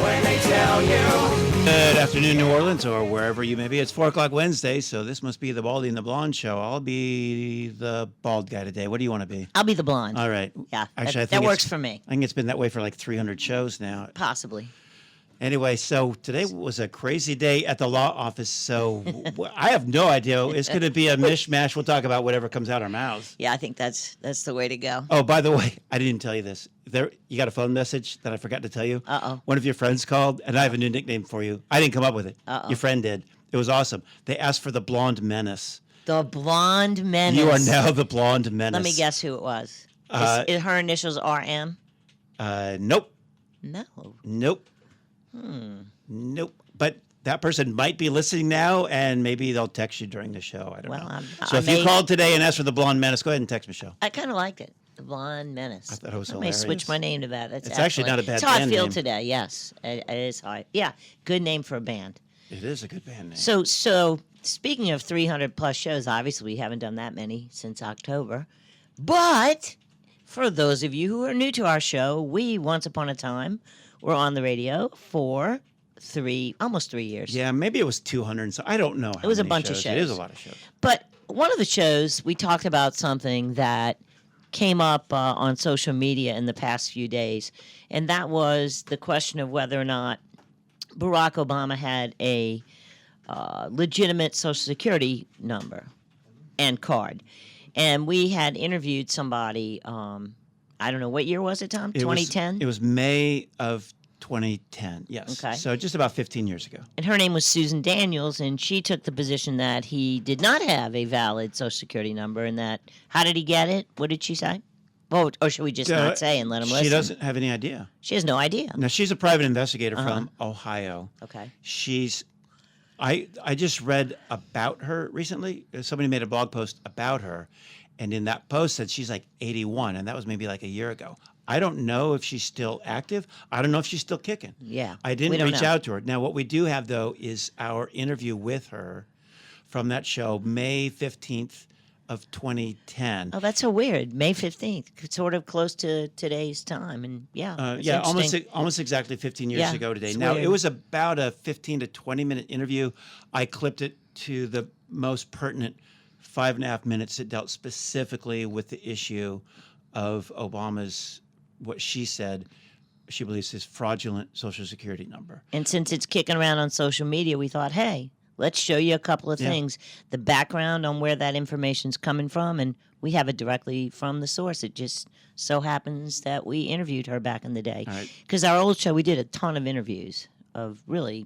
when they tell you. Good afternoon, New Orleans, or wherever you may be. It's 4 o'clock Wednesday, so this must be the Baldy and The Blonde show. I'll be the bald guy today. What do you want to be? I'll be the blonde. All right. Yeah, Actually, I that think works for me. I think it's been that way for like 300 shows now. Possibly. Anyway, so today was a crazy day at the law office, so I have no idea. It's going to be a mishmash. We'll talk about whatever comes out our mouths. Yeah, I think that's the way to go. Oh, by the way, I didn't tell you this. You got a phone message that I forgot to tell you? Uh-oh. One of your friends called, and I have a new nickname for you. I didn't come up with it. Uh-oh. Your friend did. It was awesome. They asked for the Blonde Menace. The Blonde Menace. You are now the Blonde Menace. Let me guess who it was. Is her initials RM? Nope. No. Nope. Nope. But that person might be listening now, and maybe they'll text you during the show. I don't know. So if you called today and asked for the Blonde Menace, go ahead and text Michelle. I kind of liked it. The Blonde Menace. I thought it was I hilarious. may switch my name to that. It's actually not a bad That's how I band feel name. today. Yes, it is. Yeah, good name for a band. It is a good band name. So speaking of 300 plus shows, obviously we haven't done that many since October. But for those of you who are new to our show, we once upon a time were on the radio for almost 3 years. Yeah, maybe it was 200. So I don't know. It was a bunch of shows. It is a lot of shows. But one of the shows, we talked about something that came up on social media in the past few days, and that was the question of whether or not Barack Obama had a legitimate Social Security number and card. And we had interviewed somebody, I don't know, what year was it, Tom? 2010? It was May of 2010, yes. Okay. So just about 15 years ago. And her name was Susan Daniels, and she took the position that he did not have a valid Social Security number, and that, how did he get it? What did she say? Well, or should we just not say and let him listen? She doesn't have any idea. She has no idea. Now, she's a private investigator from Ohio. Okay. I just read about her recently. Somebody made a blog post about her, and in that post said she's like 81, and that was maybe like a year ago. I don't know if she's still active. I don't know if she's still kicking. Yeah. I didn't reach out to her. Now, what we do have, though, is our interview with her from that show, May 15th of 2010. Oh, that's so weird. May 15th, sort of close to today's time. And yeah, almost exactly 15 years ago today. It's Now, weird. it was about a 15 to 20-minute interview. I clipped it to the most pertinent 5.5 minutes. It dealt specifically with the issue of Obama's, what she said, she believes his fraudulent Social Security number. And since it's kicking around on social media, we thought, hey, let's show you a couple of things, the background on where that information's coming from, and we have it directly from the source. It just so happens that we interviewed her back in the day. Because our old show, we did a ton of interviews of really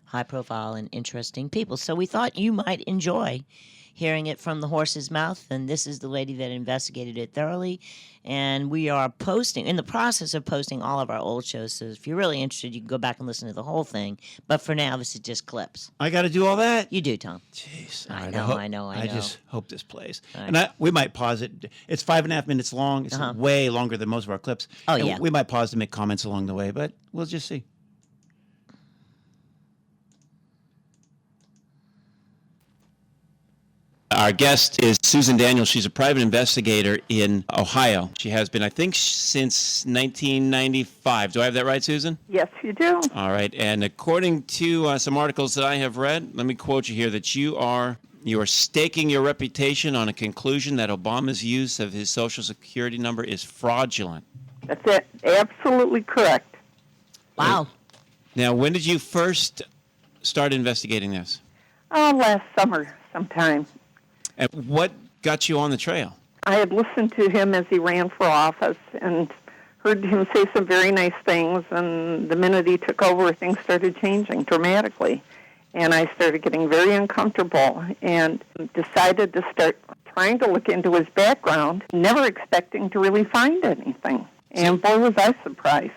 high-profile and interesting people. So we thought you might enjoy hearing it from the horse's mouth, and this is the lady that investigated it thoroughly. And we are in the process of posting all of our old shows, so if you're really interested, you can go back and listen to the whole thing. But for now, this is just clips. I got to do all that? You do, Tom. Jeez. I know. I just hope this plays. Right. And we might pause it. It's 5.5 minutes long. It's way longer than most of our clips. Oh, and yeah. We might pause to make comments along the way, but we'll just see. Our guest is Susan Daniels. She's a private investigator in Ohio. She has been, I think, since 1995. Do I have that right, Susan? Yes, you do. All right. And according to some articles that I have read, let me quote you here, that you are staking your reputation on a conclusion that Obama's use of his Social Security number is fraudulent. That's it. Absolutely correct. Wow. Now, when did you first start investigating this? Last summer sometime. And what got you on the trail? I had listened to him as he ran for office and heard him say some very nice things, and the minute he took over, things started changing dramatically. And I started getting very uncomfortable and decided to start trying to look into his background, never expecting to really find anything. And boy, was I surprised.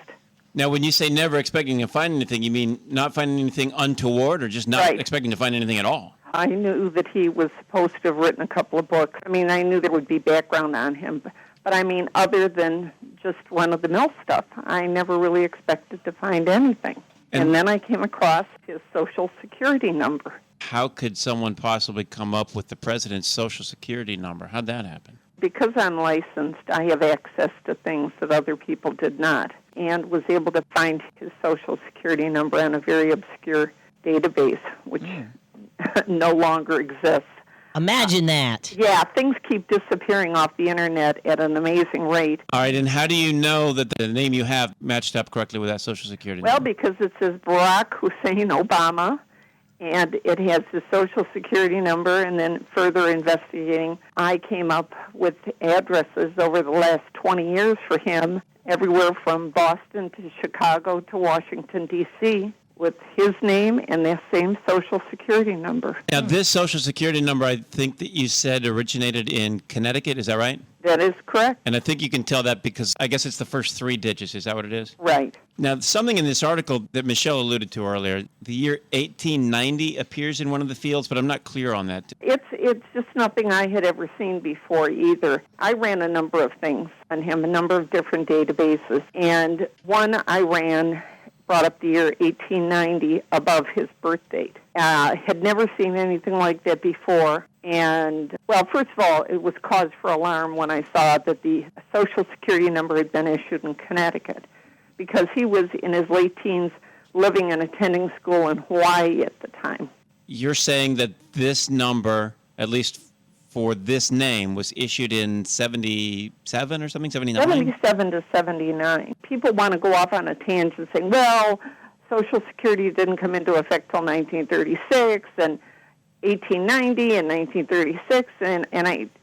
Now, when you say never expecting to find anything, you mean not finding anything untoward or just not expecting to find anything at all? I knew that he was supposed to have written a couple of books. I mean, I knew there would be background on him. But I mean, other than just run-of-the-mill stuff, I never really expected to find anything. And then I came across his Social Security number. How could someone possibly come up with the president's Social Security number? How'd that happen? Because I'm licensed, I have access to things that other people did not. and was able to find his Social Security number on a very obscure database, which no longer exists. Imagine that. Yeah, things keep disappearing off the internet at an amazing rate. All right, and how do you know that the name you have matched up correctly with that Social Security Well, number? because it says Barack Hussein Obama, and it has his Social Security number, and then further investigating, I came up with addresses over the last 20 years for him, everywhere from Boston to Chicago to Washington, D.C., with his name and the same Social Security number. Now, this Social Security number, I think that you said originated in Connecticut. Is that right? That is correct. And I think you can tell that because I guess it's the first 3 digits. Is that what it is? Right. Now, something in this article that Michelle alluded to earlier, the year 1890 appears in one of the fields, but I'm not clear on that. It's just nothing I had ever seen before either. I ran a number of things on him, a number of different databases, and one I ran brought up the year 1890 above his birth date. Had never seen anything like that before. And, well, first of all, it was cause for alarm when I saw that the Social Security number had been issued in Connecticut, because he was in his late teens living and attending school in Hawaii at the time. You're saying that this number, at least for this name, was issued in 77 or something, 79? 77 to 79. People want to go off on a tangent saying, well, Social Security didn't come into effect till 1936 and 1890 and 1936, and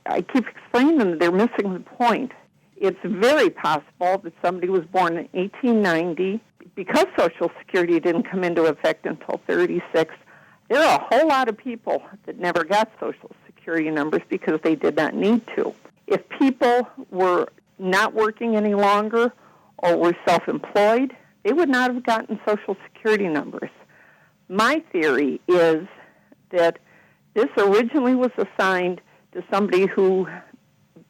I keep explaining them they're missing the point. It's very possible that somebody was born in 1890 because Social Security didn't come into effect until 36. There are a whole lot of people that never got Social Security numbers because they did not need to. If people were not working any longer or were self-employed, they would not have gotten Social Security numbers. My theory is that this originally was assigned to somebody who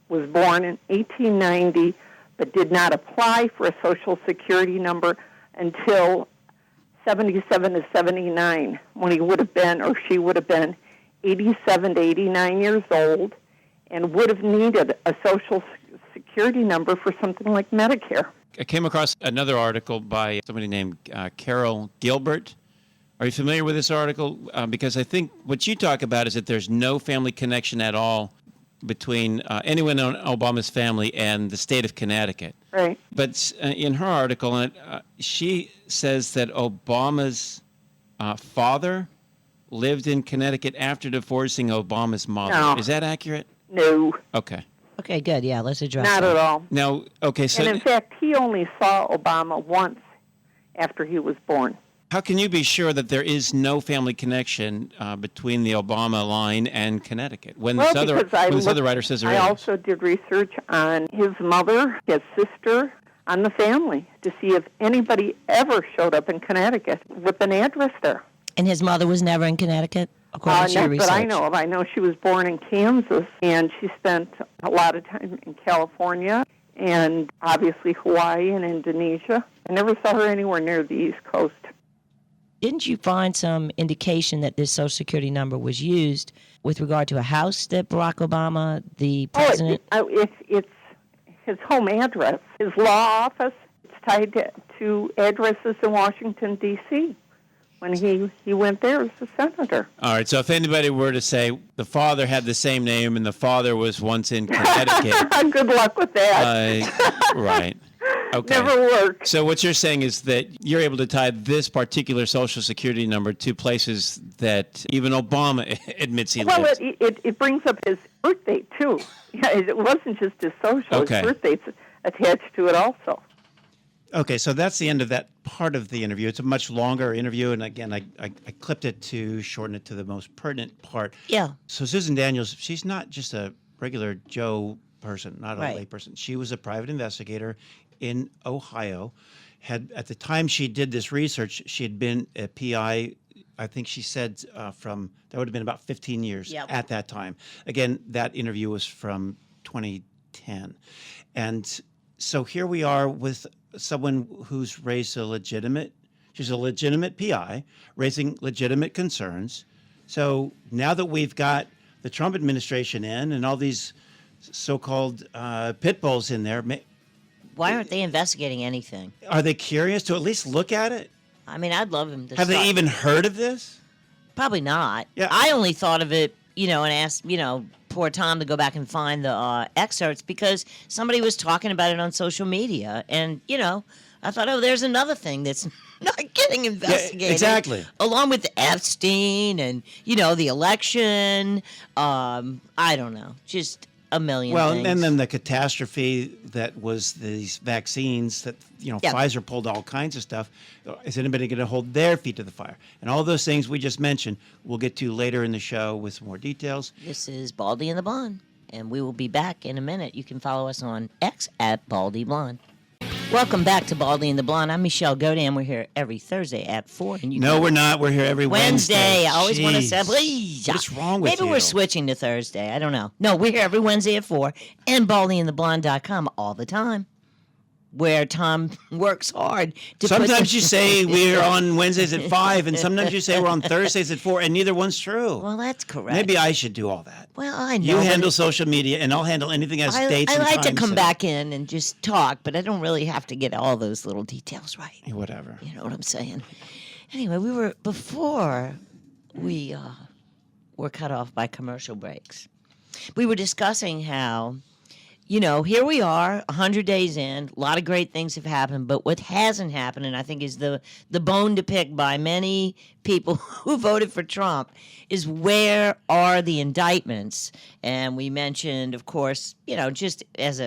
was born in 1890 but did not apply for a Social Security number until 77 to 79, when he would have been, or she would have been, 87 to 89 years old, and would have needed a Social Security number for something like Medicare. I came across another article by somebody named Carol Gilbert. Are you familiar with this article? Because I think what you talk about is that there's no family connection at all between anyone in Obama's family and the state of Connecticut. Right. But in her article, she says that Obama's father lived in Connecticut after divorcing Obama's mother. No. Is that accurate? No, Okay. Okay, good. Yeah, let's address not that. at all. Now, okay, so And in fact, he only saw Obama once after he was born. how can you be sure that there is no family connection between the Obama line and Connecticut when Well, this because I other writer says there I is? also did research on his mother, his sister, on the family to see if anybody ever showed up in Connecticut with an address there. And his mother was never in Connecticut, according to your Not research? that I know of. I know she was born in Kansas, and she spent a lot of time in California and obviously Hawaii and Indonesia. I never saw her anywhere near the East Coast. Didn't you find some indication that this Social Security number was used with regard to a house that Barack Obama, the president? It's his home address, his law office. It's tied to addresses in Washington, D.C. when he went there as a senator. All right, so if anybody were to say the father had the same name and the father was once in Connecticut. Good luck with that. Right. Okay. Never worked. So what you're saying is that you're able to tie this particular Social Security number to places that even Obama admits he Well, lives. it brings up his birth date, too. Yeah, it wasn't just his social. Okay. His birth date's attached to it also. Okay, so that's the end of that part of the interview. It's a much longer interview, and again, I clipped it to shorten it to the most pertinent part. Yeah. So Susan Daniels, she's not just a regular Joe person, not a Right. lay person. She was a private investigator in Ohio. At the time she did this research, she had been a PI. I think she said that would have been about 15 years Yep. at that time. Again, that interview was from 2010, and so here we are with someone who's raised she's a legitimate PI, raising legitimate concerns. So now that we've got the Trump administration in and all these so-called pit bulls in there, Why aren't they investigating anything? Are they curious to at least look at it? I mean, I'd love him to. Have they even heard of this? Probably not. Yeah. I only thought of it, and asked, poor Tom to go back and find the excerpts because somebody was talking about it on social media. And, I thought, oh, there's another thing that's not getting investigated. Yeah, exactly. Along with Epstein and, the election. I don't know. Just a million things. And then the catastrophe that was these vaccines that, Pfizer pulled all kinds of stuff. Is anybody going to hold their feet to the fire? And all those things we just mentioned, we'll get to later in the show with some more details. This is Baldy and the Blonde, and we will be back in a minute. You can follow us on X at Baldy Blonde. Welcome back to Baldy and the Blonde. I'm Michelle Godin. We're here every Thursday at 4. And we're not. We're here every Wednesday. I always want to say, please. What's wrong with you? Maybe we're switching to Thursday. I don't know. No, we're here every Wednesday at 4 and baldyandtheblonde.com all the time, where Tom works hard to Sometimes you say we're on Wednesdays at 5, and sometimes you say we're on Thursdays at 4, and neither one's true. Well, that's correct. Maybe I should do all that. Well, I know. You handle social media, and I'll handle anything as dates and I like times. to come back in and just talk, but I don't really have to get all those little details right. Whatever. You know what I'm saying? Anyway, before we were cut off by commercial breaks, we were discussing how, here we are, 100 days in, a lot of great things have happened, but what hasn't happened, and I think is the bone to pick by many people who voted for Trump, is where are the indictments? And we mentioned, of course, just as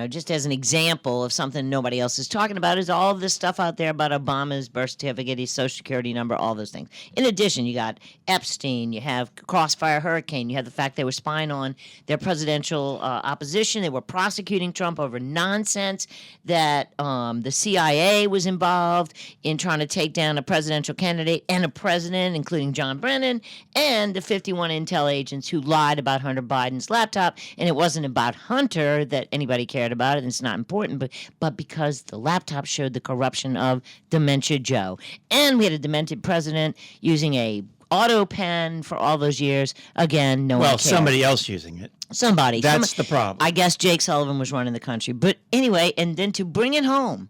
just as an example of something nobody else is talking about, is all of this stuff out there about Obama's birth certificate, his social security number, all those things. In addition, you got Epstein, you have Crossfire Hurricane, you have the fact they were spying on their presidential opposition. They were prosecuting Trump over nonsense that the CIA was involved in trying to take down a presidential candidate and a president, including John Brennan, and the 51 intel agents who lied about Hunter Biden's laptop. And it wasn't about Hunter that anybody cared about it, and it's not important, but because the laptop showed the corruption of Dementia Joe. And we had a demented president using a auto pen for all those years. Again, no one cared. Somebody else using it. Somebody. That's the problem. I guess Jake Sullivan was running the country. But anyway, and then to bring it home,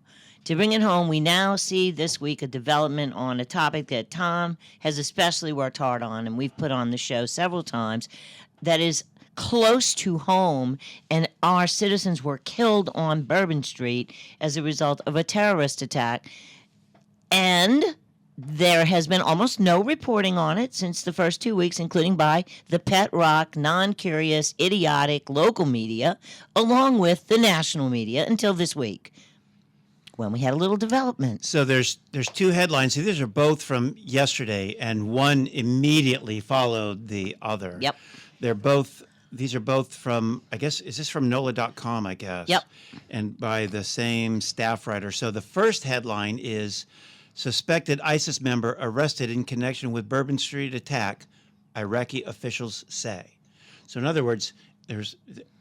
we now see this week a development on a topic that Tom has especially worked hard on, and we've put on the show several times, that is close to home, and our citizens were killed on Bourbon Street as a result of a terrorist attack. And there has been almost no reporting on it since the first 2 weeks, including by the pet rock, non-curious, idiotic local media, along with the national media, until this week, when we had a little development. So there's two headlines. See, these are both from yesterday, and one immediately followed the other. Yep. These are both from, I guess, is this from NOLA.com, I guess? Yep. And by the same staff writer. So the first headline is, suspected ISIS member arrested in connection with Bourbon Street attack, Iraqi officials say. So in other words,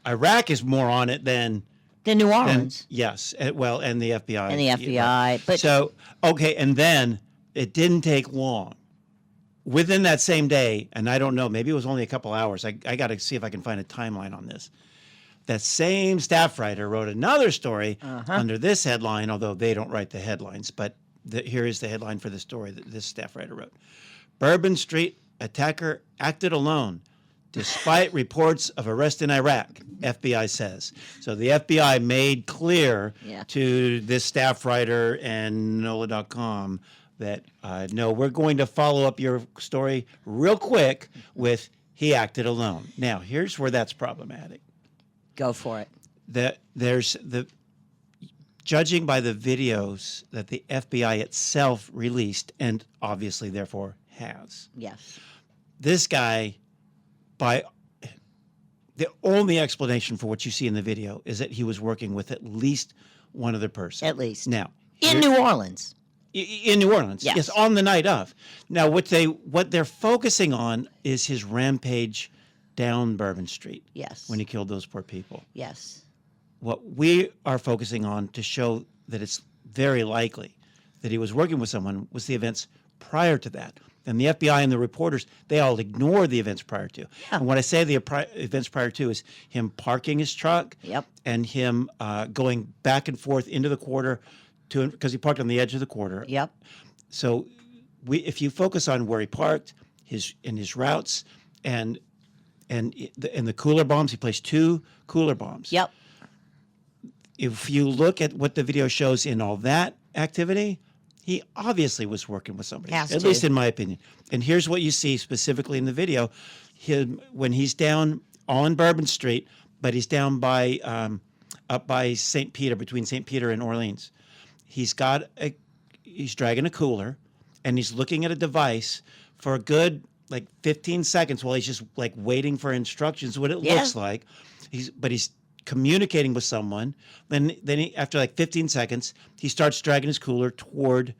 Iraq is more on it than New Orleans. Yes. Well, and the FBI. And the FBI. But so, okay, and then it didn't take long. Within that same day, and I don't know, maybe it was only a couple hours. I got to see if I can find a timeline on this. That same staff writer wrote another story under this headline, although they don't write the headlines. But here is the headline for the story that this staff writer wrote. Bourbon Street attacker acted alone despite reports of arrest in Iraq, FBI says. So the FBI made clear to this staff writer and NOLA.com that, no, we're going to follow up your story real quick with he acted alone. Now, here's where that's problematic. Go for it. Judging by the videos that the FBI itself released, and obviously therefore has. Yes. This guy, by the only explanation for what you see in the video is that he was working with at least one other person. At least. Now, in New Orleans. In New Orleans, yes, on the night of. Now, what they're focusing on is his rampage down Bourbon Street. Yes. When he killed those poor people. Yes. What we are focusing on to show that it's very likely that he was working with someone was the events prior to that. And the FBI and the reporters, they all ignore the events prior to. And when I say the events prior to is him parking his truck and him going back and forth into the quarter because he parked on the edge of the quarter. Yep. So if you focus on where he parked, his routes, and the cooler bombs, he placed 2 cooler bombs. Yep. If you look at what the video shows in all that activity, he obviously was working with somebody, at least in my opinion. And here's what you see specifically in the video. When he's down on Bourbon Street, but he's down by up by St. Peter, between St. Peter and Orleans. He's dragging a cooler, and he's looking at a device for a good 15 seconds while he's just waiting for instructions, what it looks like. He's communicating with someone. Then he, after 15 seconds, he starts dragging his cooler toward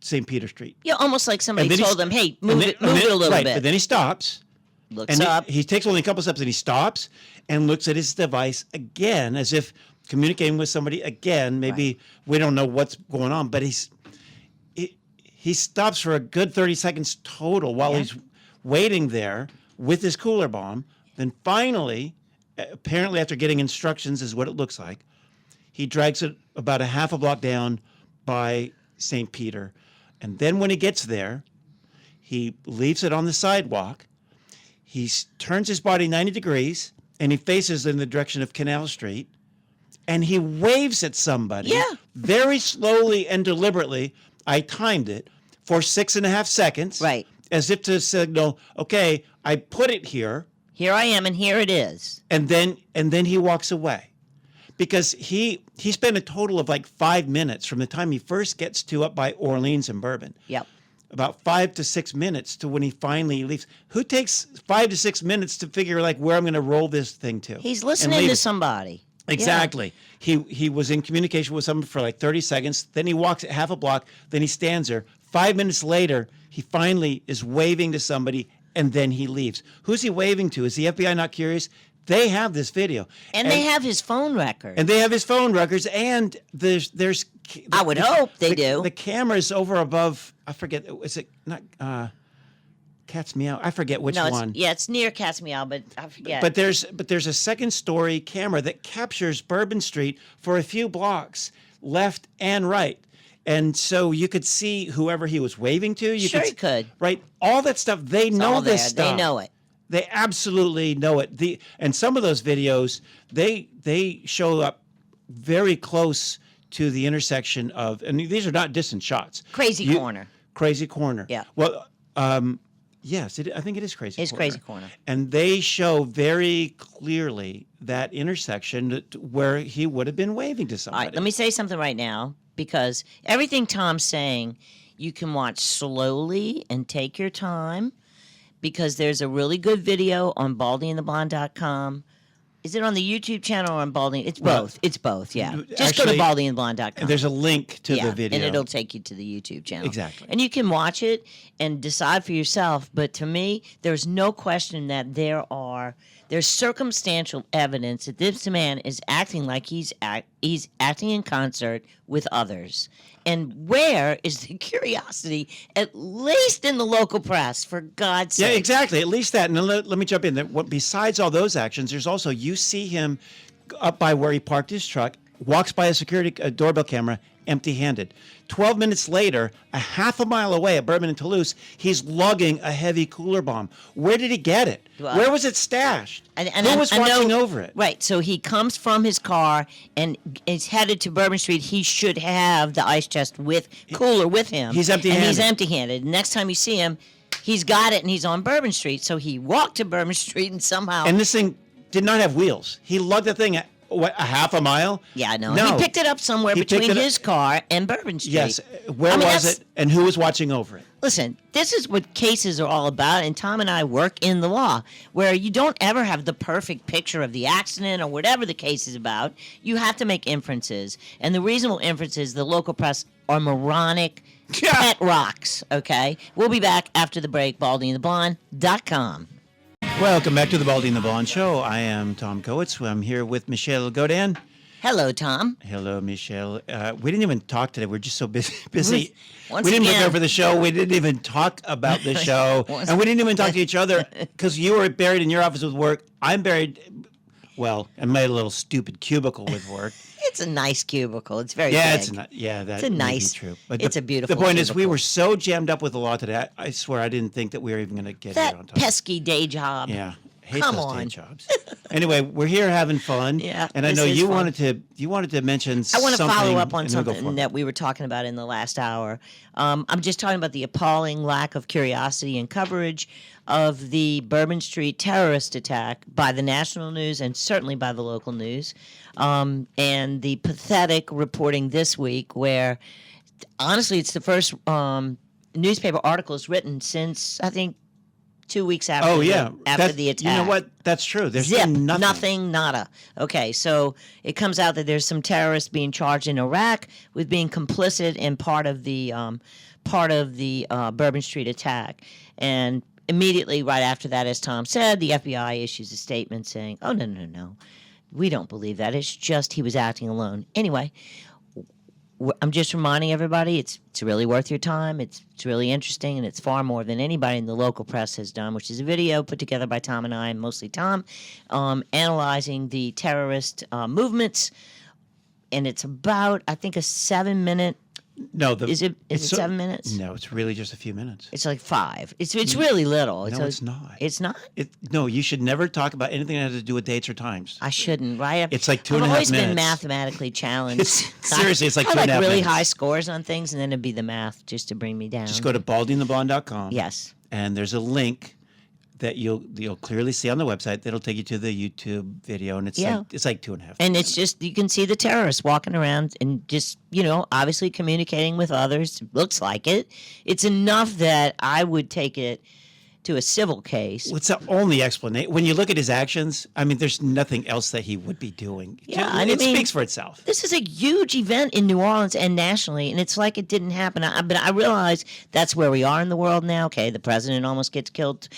St. Peter Street. Yeah, almost like somebody told him, "Hey, move it a little bit." But then he stops. Looks up. He takes only a couple steps, and he stops and looks at his device again, as if communicating with somebody again. Maybe we don't know what's going on, but he stops for a good 30 seconds total while he's waiting there with his cooler bomb. Then finally, apparently after getting instructions is what it looks like, he drags it about a half a block down by St. Peter. And then when he gets there, he leaves it on the sidewalk. He turns his body 90 degrees, and he faces in the direction of Canal Street. And he waves at somebody very slowly and deliberately. I timed it for 6.5 seconds. Right. As if to signal, okay, I put it here. Here I am, and here it is. And then he walks away, because he spent a total of 5 minutes from the time he first gets to up by Orleans and Bourbon. Yep. About 5 to 6 minutes to when he finally leaves. Who takes 5 to 6 minutes to figure where I'm going to roll this thing to? He's listening to somebody. Exactly. Yeah. He was in communication with someone for 30 seconds. Then he walks at half a block. Then he stands there. 5 minutes later, he finally is waving to somebody, and then he leaves. Who's he waving to? Is the FBI not curious? They have this video. And they have his phone record. And they have his phone records, and there's I would hope they do. The camera's over above, I forget, is it not Cat's Meow? I forget which one. It's near Cat's Meow, but I forget. But there's a second-story camera that captures Bourbon Street for a few blocks, left and right. And so you could see whoever he was waving to. You could. Right? All that stuff, they know this stuff. They know it. They absolutely know it. And some of those videos, they show up very close to the intersection of, and these are not distant shots. Crazy Corner. Crazy Corner. Yeah. Well, yes, I think it is Crazy Corner. It's Crazy Corner. And they show very clearly that intersection where he would have been waving to somebody. All right, let me say something right now, because everything Tom's saying, you can watch slowly and take your time, because there's a really good video on baldyandtheblonde.com. Is it on the YouTube channel or on Baldy? It's both. It's both, yeah. Just go to baldyandtheblonde.com. There's a link to the video. And it'll take you to the YouTube channel. Exactly. And you can watch it and decide for yourself. But to me, there's no question that there's circumstantial evidence that this man is acting like he's acting in concert with others. And where is the curiosity, at least in the local press, for God's sake? Yeah, exactly. At least that. And let me jump in. Besides all those actions, there's also, you see him up by where he parked his truck, walks by a security doorbell camera empty-handed. 12 minutes later, a half a mile away at Bourbon and Toulouse, he's lugging a heavy cooler bomb. Where did he get it? Well, where was it stashed? And who was watching over it? Right. So he comes from his car and is headed to Bourbon Street. He should have the ice chest cooler with him. He's empty-handed. And he's empty-handed. Next time you see him, he's got it and he's on Bourbon Street. So he walked to Bourbon Street and somehow... And this thing did not have wheels. He lugged the thing at a half a mile? Yeah, I know. No. He picked it up somewhere between his car and Bourbon Street. Yes. Where was it, and who was watching over it? Listen, this is what cases are all about, and Tom and I work in the law, where you don't ever have the perfect picture of the accident or whatever the case is about. You have to make inferences, and the reasonable inferences, the local press are moronic pet rocks, okay? We'll be back after the break, baldyandtheblonde.com. Welcome back to the Baldy and the Blonde Show. I am Tom Kowitz. I'm here with Michelle Godin. Hello, Tom. Hello, Michelle. We didn't even talk today. We're just so busy. Once We didn't again- prepare for the show. We didn't even talk about the show. And we didn't even talk to each other because you were buried in your office with work. I'm buried, well, I made a little stupid cubicle with work. It's a nice cubicle. It's very Yeah, big. it's not. Yeah, that It's a may be nice- true. it's a beautiful The point is, we cubicle. were so jammed up with the law today. I swear, I didn't think that we were even going to get here on That time. pesky day job. Yeah, hate Come those on. day jobs. Anyway, we're here having fun. Yeah, and I this know is you fun. wanted to mention. I want to follow up on and then go for something it. that we were talking about in the last hour. I'm just talking about the appalling lack of curiosity and coverage of the Bourbon Street terrorist attack by the national news and certainly by the local news, and the pathetic reporting this week where, honestly, it's the first newspaper articles written since, I think, 2 weeks after, Oh yeah, after That- the attack. You know what? That's true. There's Zip, been nothing, nada. Okay, so it comes out that there's some terrorists being charged in Iraq with being complicit in part of the Bourbon Street attack, and immediately right after that, as Tom said, the FBI issues a statement saying, "Oh no, we don't believe that. It's just he was acting alone." Anyway. I'm just reminding everybody it's really worth your time. It's really interesting, and it's far more than anybody in the local press has done, which is a video put together by Tom and I, and mostly Tom, analyzing the terrorist movements. And it's about, I think, a 7-minute. No, Is it 7 minutes? No, it's really just a few minutes. It's like 5. It's really little. No, it's not. It's not. No, you should never talk about anything that has to do with dates or times. I shouldn't, right? It's like 2.5 I've always been minutes. mathematically challenged. Seriously, it's like I 2.5 like really minutes. high scores on things, and then it'd be the math just to bring me down. Just go to baldyandtheblonde.com. Yes. And there's a link that you'll clearly see on the website that'll take you to the YouTube video, and it's Yeah. like 2.5. And it's just, you can see the terrorists walking around and just, obviously communicating with others. Looks like it. It's enough that I would take it to a civil case. What's the only explanation? When you look at his actions, I mean, there's nothing else that he would be doing. Yeah, it I mean, speaks for itself. This is a huge event in New Orleans and nationally, and it's like it didn't happen. But I realize that's where we are in the world now. Okay, the president almost gets killed.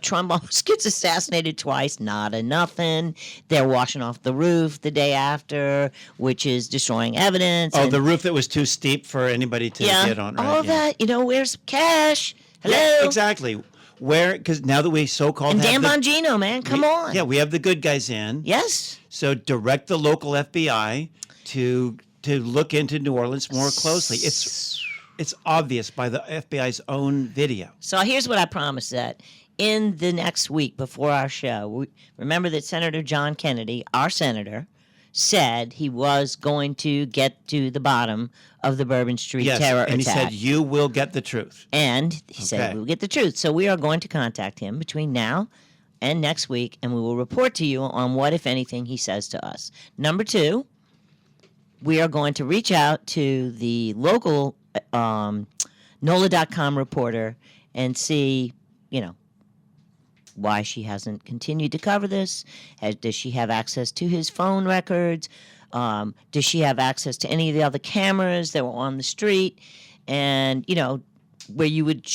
Trump almost gets assassinated twice. Not a nothing. They're washing off the roof the day after, which is destroying evidence. Oh, and- the roof that was too steep for anybody to get on, right? all Yeah. that. Where's cash? Hello? Yeah, exactly. Because now that we so-called And have Dan the, Bongino, man, come on. Yeah, we have the good guys in. Yes. So direct the local FBI to look into New Orleans more closely. It's obvious by the FBI's own video. So here's what I promised that in the next week before our show, remember that Senator John Kennedy, our senator, said he was going to get to the bottom of the Bourbon Street terror and he attack. said you will get the truth. And he said Okay. we'll get the truth. So we are going to contact him between now and next week, and we will report to you on what, if anything, he says to us. Number 2, we are going to reach out to the local NOLA.com reporter and see, why she hasn't continued to cover this. Does she have access to his phone records? Does she have access to any of the other cameras that were on the street? And, where you would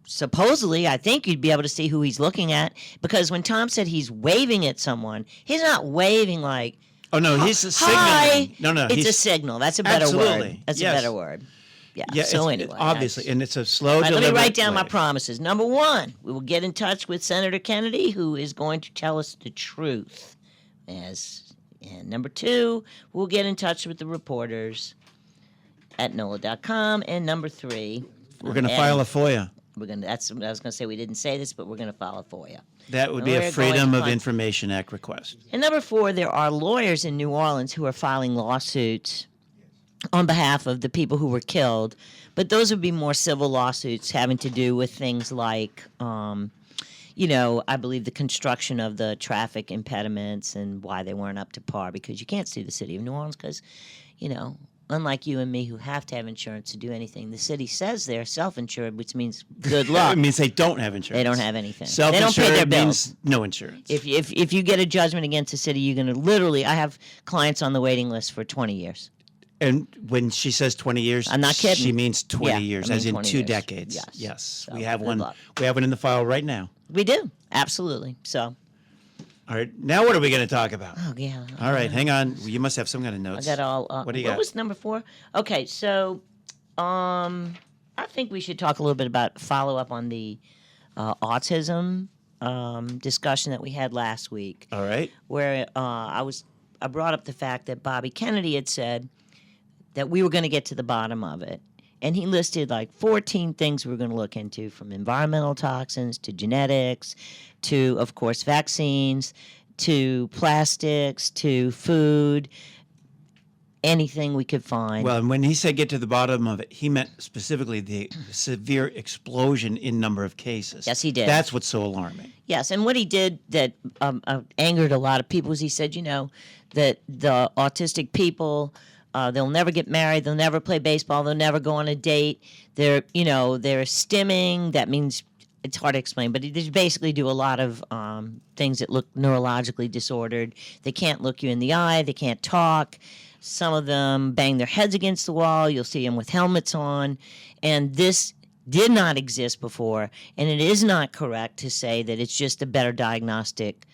supposedly, I think you'd be able to see who he's looking at. Because when Tom said he's waving at someone, he's not waving like, Oh no, he's hi. signaling. No, It's he's a signal. That's a better word. Absolutely. That's Yes. a better word. Yeah. yeah. So it's- anyway, obviously, that's- and it's a slow. all right, let me deliberate write down my way. promises. Number 1, we will get in touch with Senator Kennedy, who is going to tell us the truth. And number 2, we'll get in touch with the reporters at NOLA.com. And number 3, We're going to file a FOIA. That's what I was going to say. We didn't say this, but we're going to file a FOIA. That would be We're a going Freedom to of find- Information Act request. And number 4, there are lawyers in New Orleans who are filing lawsuits on behalf of the people who were killed, but those would be more civil lawsuits having to do with things like, I believe the construction of the traffic impediments and why they weren't up to par, because you can't sue the city of New Orleans because, unlike you and me who have to have insurance to do anything, the city says they're self-insured, which means good luck. It means they don't have insurance. They don't have anything. They Self-insured don't pay their bills. means no insurance. If you get a judgment against the city, you're going to literally, I have clients on the waiting list for 20 years. And when she says 20 years, I'm not kidding. She means 20 Yeah, years, I mean as in 20 2 years. decades. Yes. So, we have good one. luck. We have one in the file right now. We do. Absolutely. So All right. Now what are we going to talk about? Oh, yeah. All right. Hang on. You must have some kind of I notes. got all. What do you what got? was number 4? Okay, so I think we should talk a little bit about follow up on the autism discussion that we had last week. All right. Where I brought up the fact that Bobby Kennedy had said that we were going to get to the bottom of it. And he listed like 14 things we were going to look into, from environmental toxins to genetics to, of course, vaccines to plastics to food, anything we could find. Well, and when he said get to the bottom of it, he meant specifically the severe explosion in number of cases. Yes, he did. That's what's so alarming. Yes, and what he did that angered a lot of people was he said, that the autistic people, they'll never get married, they'll never play baseball, they'll never go on a date. They're stimming. That means it's hard to explain, but they basically do a lot of things that look neurologically disordered. They can't look you in the eye. They can't talk. Some of them bang their heads against the wall. You'll see them with helmets on. And this did not exist before, and it is not correct to say that it's just a better diagnostic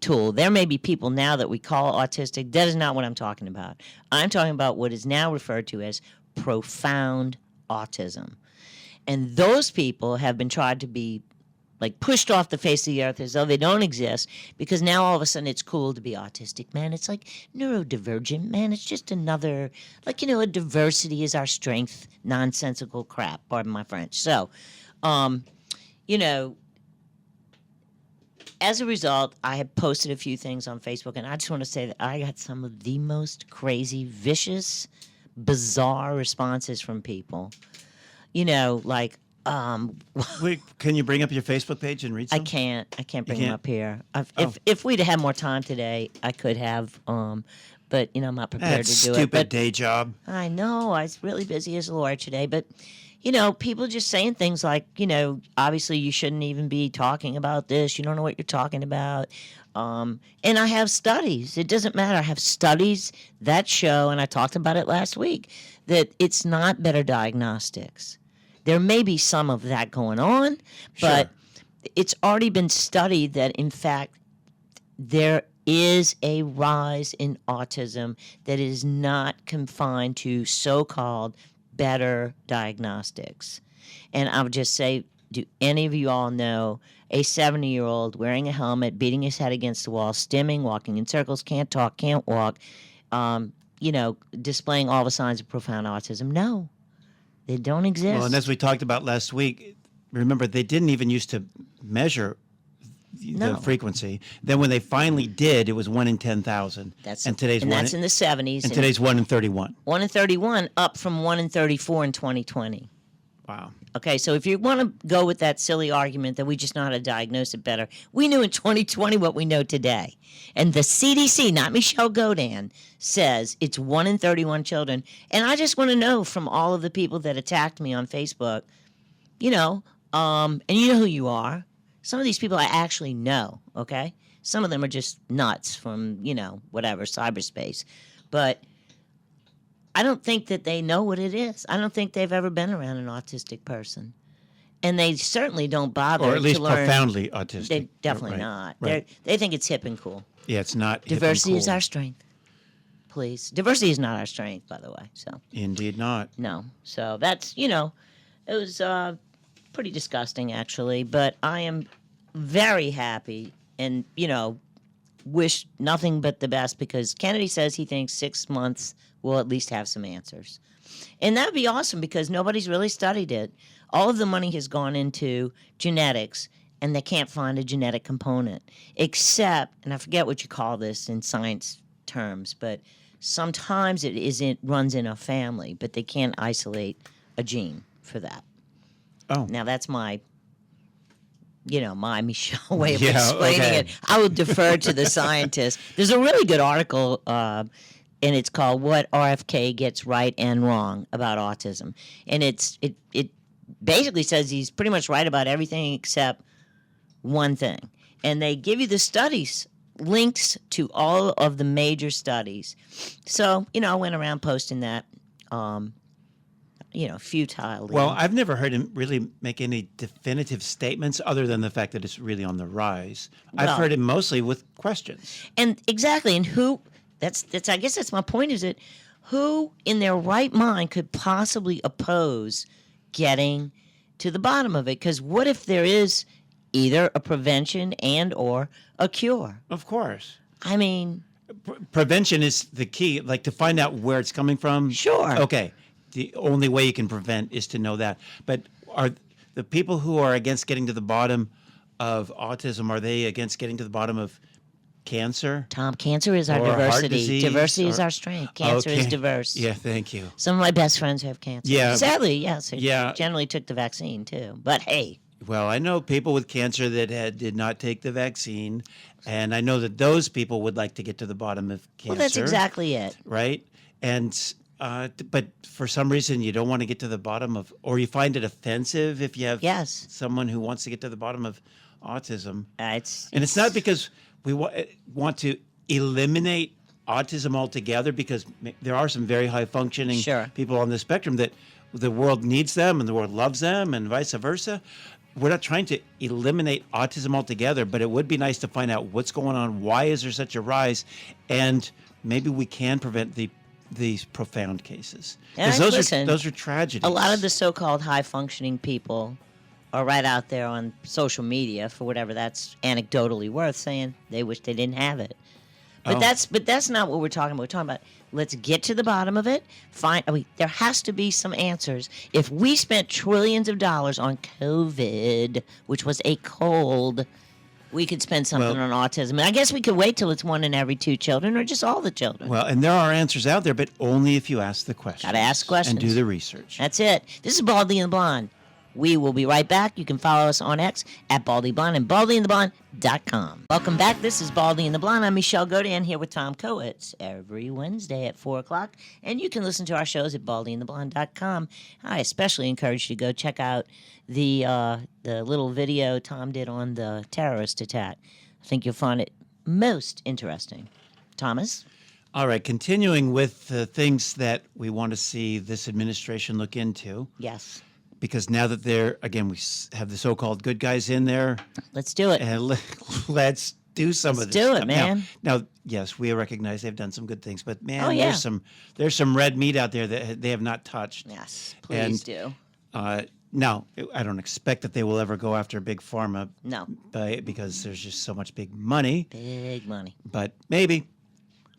tool. There may be people now that we call autistic. That is not what I'm talking about. I'm talking about what is now referred to as profound autism. And those people have been tried to be like pushed off the face of the earth as though they don't exist, because now all of a sudden it's cool to be autistic, man. It's like neurodivergent, man. It's just another, a diversity is our strength, nonsensical crap, pardon my French. So, as a result, I have posted a few things on Facebook, and I just want to say that I got some of the most crazy, vicious, bizarre responses from people. Wait, can you bring up your Facebook page and read some? I can't bring can't? them up here. If we'd had more time today, I could have. But I'm not prepared That's to do stupid it. But day job. I know I was really busy as a lawyer today. But people just saying things like, obviously you shouldn't even be talking about this. You don't know what you're talking about. And I have studies. It doesn't matter. I have studies that show, and I talked about it last week, that it's not better diagnostics. There may be some of that going on, but it's already been studied that, in fact, there is a rise in autism that is not confined to so-called better diagnostics. And I would just say, do any of you all know a 70-year-old wearing a helmet, beating his head against the wall, stimming, walking in circles, can't talk, can't walk, displaying all the signs of profound autism? No. They don't exist. Well, and as we talked about last week, remember, they didn't even used to measure the frequency. Then when they finally did, it was 1 in 10,000. That's in the 70s. And today's 1 in 31. 1 in 31, up from 1 in 34 in 2020. Wow. Okay, so if you want to go with that silly argument that we just know how to diagnose it better, we knew in 2020 what we know today. And the CDC, not Michelle Godin, says it's 1 in 31 children. And I just want to know from all of the people that attacked me on Facebook, and you know who you are. Some of these people I actually know, okay? Some of them are just nuts from, whatever, cyberspace. But I don't think that they know what it is. I don't think they've ever been around an autistic person. And they certainly don't bother to learn. Or at least profoundly autistic. They're definitely Right, not. right. They think it's hip and cool. Yeah, it's not hip and Diversity is cool. our strength. Please. Diversity is not our strength, by the way. So Indeed not. no. So that's, it was pretty disgusting, actually. But I am very happy and, wish nothing but the best, because Kennedy says he thinks 6 months we'll at least have some answers. And that would be awesome, because nobody's really studied it. All of the money has gone into genetics, and they can't find a genetic component, except, and I forget what you call this in science terms, but sometimes it runs in a family, but they can't isolate a gene for that. Oh. Now, that's my Michelle way of explaining okay. it. I will defer to the scientists. There's a really good article, and it's called "What RFK Gets Right and Wrong About Autism," and it basically says he's pretty much right about everything except one thing. And they give you the studies, links to all of the major studies. So I went around posting that. futile. Well, I've never heard him really make any definitive statements other than the fact that it's really on the rise. I've Well- heard him mostly with questions. And exactly, and who? That's I guess that's my point. Is it who in their right mind could possibly oppose getting to the bottom of it? Because what if there is either a prevention and or a cure? Of course. I mean, Prevention is the key, like to find out where it's coming from. Sure. Okay. The only way you can prevent is to know that. But are the people who are against getting to the bottom of autism, are they against getting to the bottom of cancer? Tom, cancer is our Or heart diversity. disease, Diversity is or- our strength. Cancer is Okay. diverse. Yeah, thank you. Some of my best friends have cancer. Yeah. Sadly, yes. They Yeah. generally took the vaccine too. But hey, Well, I know people with cancer that did not take the vaccine, and I know that those people would like to get to the bottom of cancer. well, that's exactly it. Right? And but for some reason you don't want to get to the bottom of, or you find it offensive if you have Yes. someone who wants to get to the bottom of autism. It's Not because we want to eliminate autism altogether, because there are some very high functioning Sure. people on the spectrum that the world needs them and the world loves them, and vice versa. We're not trying to eliminate autism altogether, but it would be nice to find out what's going on. Why is there such a rise? And maybe we can prevent these profound cases. And 'Cause listen, those are tragedies. a lot of the so-called high-functioning people are right out there on social media for whatever that's anecdotally worth, saying they wish they didn't have it. But Oh. that's not what we're talking about. We're talking about let's get to the bottom of it. There has to be some answers. If we spent trillions of dollars on COVID, which was a cold, we could spend something on autism. And I guess we could wait till it's 1 in every 2 children, or just all the children. Well, and there are answers out there, but only if you ask the questions. Gotta ask questions. And do the research. That's it. This is Baldy and the Blonde. We will be right back. You can follow us on X at Baldy Blonde and baldyandtheblonde.com. Welcome back. This is Baldy and the Blonde. I'm Michelle Godin here with Tom Kowitz every Wednesday at 4 o'clock. And you can listen to our shows at baldyandtheblonde.com. I especially encourage you to go check out the little video Tom did on the terrorist attack. I think you'll find it most interesting. Thomas? All right, continuing with the things that we want to see this administration look into, Yes. because now that we have the so-called good guys in there, Let's do it. and let's do some Let's of this do it, stuff. man. Now, yes, we recognize they've done some good things, but man, Oh, yeah. there's some red meat out there that they have not touched. Yes, please And- do. Now, I don't expect that they will ever go after big pharma, No. because there's just so much big money. Big money. But maybe.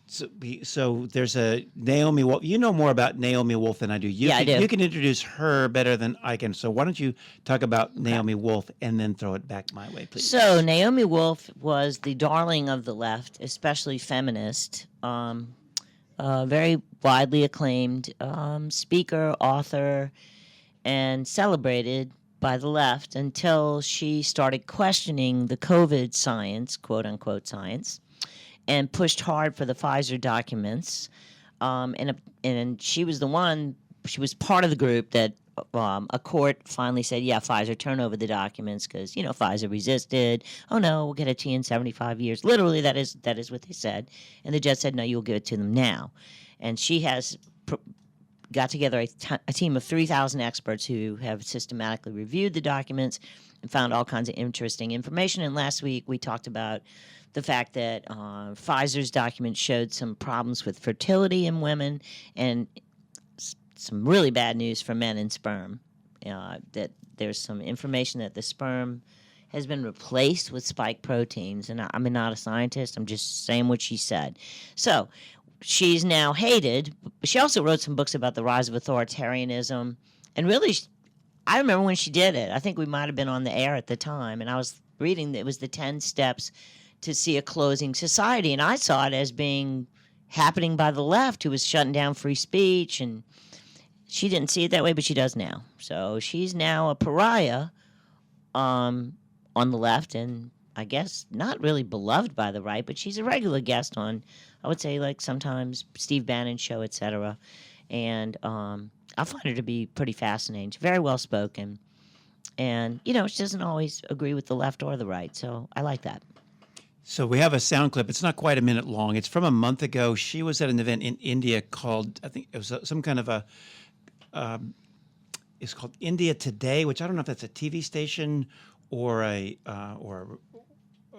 So there's a Naomi Wolf. You know more about Naomi Wolf than I do. I do. You can introduce her better than I can. So why don't you talk about Naomi Wolf and then throw it back my way, please? So Naomi Wolf was the darling of the left, especially feminist. Very widely acclaimed speaker, author, and celebrated by the left and she started questioning the COVID science, quote unquote science, and pushed hard for the Pfizer documents. And she was she was part of the group that a court finally said, yeah, Pfizer, turn over the documents because, Pfizer resisted. Oh, no, we'll get it to you in 75 years. Literally, that is what they said. And the judge said, no, you'll give it to them now. And she has got together a team of 3,000 experts who have systematically reviewed the documents and found all kinds of interesting information. And last week we talked about the fact that Pfizer's documents showed some problems with fertility in women and some really bad news for men in sperm. That there's some information that the sperm has been replaced with spike proteins. And I'm not a scientist. I'm just saying what she said. So she's now hated. She also wrote some books about the rise of authoritarianism. And really, I remember when she did it. I think we might have been on the air at the time. And I was reading that it was the 10 steps to see a closing society. And I saw it as being happening by the left, who was shutting down free speech. And she didn't see it that way, but she does now. So she's now a pariah on the left, and I guess not really beloved by the right, but she's a regular guest on, I would say, like sometimes Steve Bannon's show, etc. And I find her to be pretty fascinating. She's very well spoken. And, she doesn't always agree with the left or the right. So I like that. So we have a sound clip. It's not quite a minute long. It's from a month ago. She was at an event in India called, I think it was some kind of a it's called India Today, which I don't know if that's a TV station or I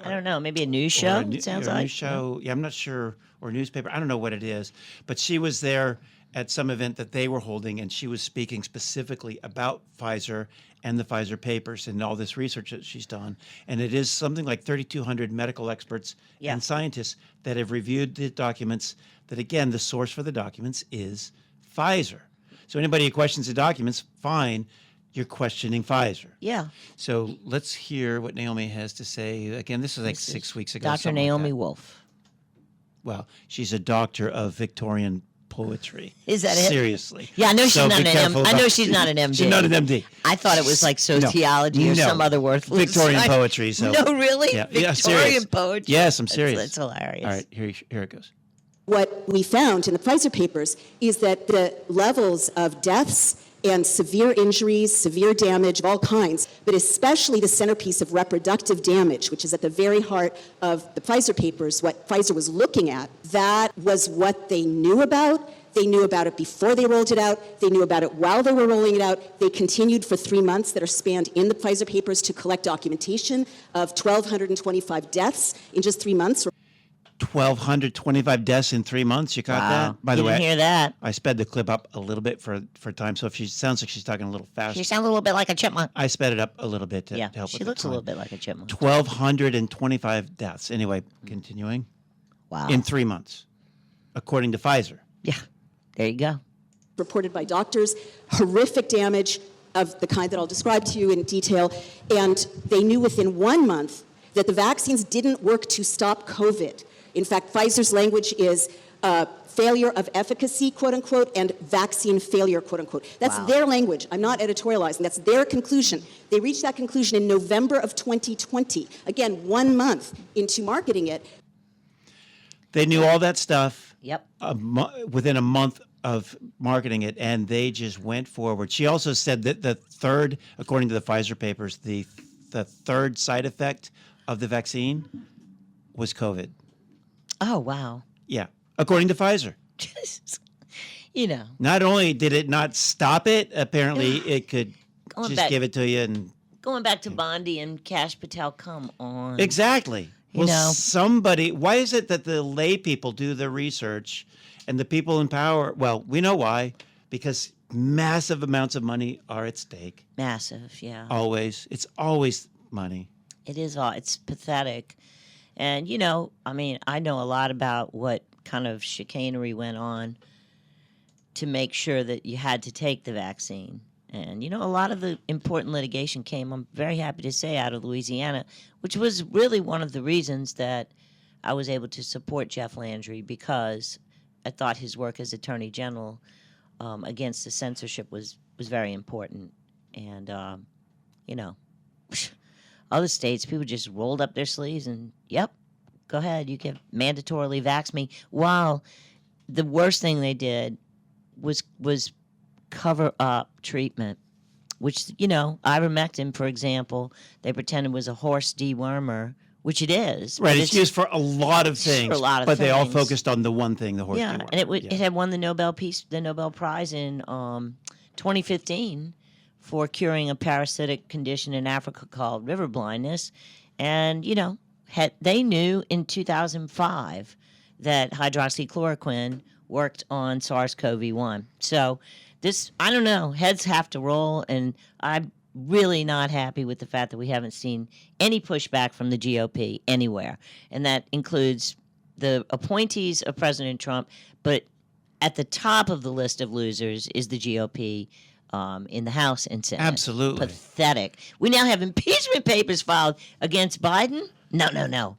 don't know, maybe a news or show. a It sounds or a like news show. Yeah, I'm not sure, or newspaper. I don't know what it is, but she was there at some event that they were holding, and she was speaking specifically about Pfizer and the Pfizer papers and all this research that she's done. And it is something like 3,200 medical experts Yeah. and scientists that have reviewed the documents. That again, the source for the documents is Pfizer. So anybody who questions the documents, fine, you're questioning Pfizer. Yeah. So let's hear what Naomi has to say. Again, this is like 6 weeks ago. Dr. something like Naomi that. Wolf. Well, she's a doctor of Victorian poetry. Is that it? Seriously. Yeah, I know she's So not be an careful I know about- she's not an MD. She's not an MD. I thought it was like sociology or No. some other worthless. Victorian poetry. So No, really? Yeah, Victorian serious. poetry. Yes, I'm serious. That's hilarious. All right, here it goes. What we found in the Pfizer papers is that the levels of deaths and severe injuries, severe damage of all kinds, but especially the centerpiece of reproductive damage, which is at the very heart of the Pfizer papers, what Pfizer was looking at, that was what they knew about. They knew about it before they rolled it out. They knew about it while they were rolling it out. They continued for 3 months that are spanned in the Pfizer papers to collect documentation of 1,225 deaths in just 3 months. 1,225 deaths in 3 months. You caught Wow. that? By the You way, didn't hear that. I sped the clip up a little bit for time. So if she sounds like she's talking a little fast, She sounds a little bit like a chipmunk. I sped it up a little bit to Yeah, help she with looks the a time. little bit like a chipmunk. 1,225 deaths. Anyway, continuing. Wow. In 3 months, according to Pfizer. Yeah, there you go. Reported by doctors, horrific damage of the kind that I'll describe to you in detail. And they knew within 1 month that the vaccines didn't work to stop COVID. In fact, Pfizer's language is failure of efficacy, quote unquote, and vaccine failure, quote unquote. That's Wow. their language. I'm not editorializing. That's their conclusion. They reached that conclusion in November of 2020. Again, 1 month into marketing it. They knew all that stuff. Yep. Within a month of marketing it, and they just went forward. She also said that the third, according to the Pfizer papers, the third side effect of the vaccine was COVID. Oh, wow. Yeah, according to Pfizer. You know. Not only did it not stop it, apparently it could Going just back- give it to you and Going back to Bondi and Cash Patel, come on. exactly. You Well, know. somebody. Why is it that the lay people do the research, and the people in power? Well, we know why. Because massive amounts of money are at stake. Massive, yeah. Always, it's always money. It is all, it's pathetic. And, you know, I mean, I know a lot about what kind of chicanery went on to make sure that you had to take the vaccine. And, you know, a lot of the important litigation came, I'm very happy to say, out of Louisiana, which was really one of the reasons that I was able to support Jeff Landry, because I thought his work as Attorney General against the censorship was very important. And, you know, other states, people just rolled up their sleeves and, yep, go ahead, you can mandatorily vax me. While the worst thing they did was cover up treatment, which, you know, ivermectin, for example, they pretended was a horse dewormer, which it is. Right, but it's used for a lot of it's for things, a lot of but they all things. focused on the one thing, the horse Yeah, dewormer. and it had won the Nobel Prize in 2015 for curing a parasitic condition in Africa called river blindness. And, you know, they knew in 2005 that hydroxychloroquine worked on SARS-CoV-1. So this, I don't know, heads have to roll, and I'm really not happy with the fact that we haven't seen any pushback from the GOP anywhere. And that includes the appointees of President Trump, but at the top of the list of losers is the GOP in the House and Senate. Absolutely. Pathetic. We now have impeachment papers filed against Biden. No.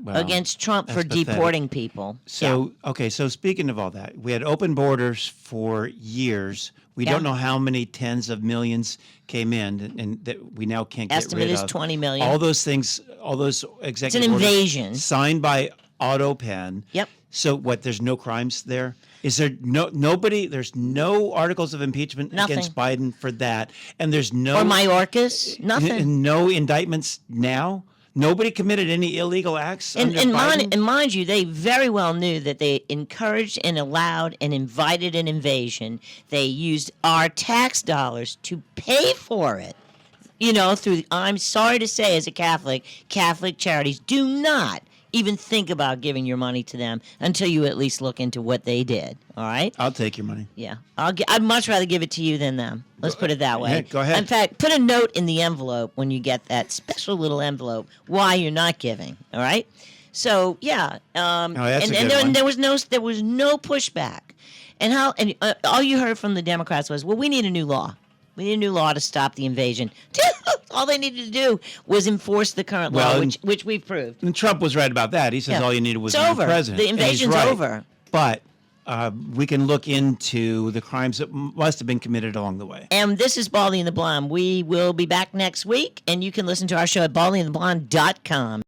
Well, Against Trump for that's pathetic. deporting people. So, okay, so speaking of all that, we had open borders for years. We Yeah. don't know how many tens of millions came in, and that we now can't Estimate get rid is of. 20 million. All those things, all those executive orders invasion. signed by AutoPen. Yep. So what, there's no crimes there? Is there nobody, there's no articles of impeachment Nothing. against Biden for that, and there's no... Or Mayorkas. Nothing. And no indictments now? Nobody committed any illegal acts under Biden? And mind you, they very well knew that they encouraged and allowed and invited an invasion. They used our tax dollars to pay for it. I'm sorry to say, as a Catholic charities do not even think about giving your money to them until you at least look into what they did. All right? I'll take your money. Yeah. I'd much rather give it to you than them. Let's put it that way. Yeah, go ahead. In fact, put a note in the envelope when you get that special little envelope why you're not giving. All right? So, yeah. That's a good one. There was no pushback. And all you heard from the Democrats was, well, we need a new law. We need a new law to stop the invasion. All they needed to do was enforce the current law, which we've proved. And Trump was right about that. He says all you needed was it's a new over. president. The invasion's over. But we can look into the crimes that must have been committed along the way. And this is Baldy and the Blonde. We will be back next week, and you can listen to our show at baldyandtheblonde.com.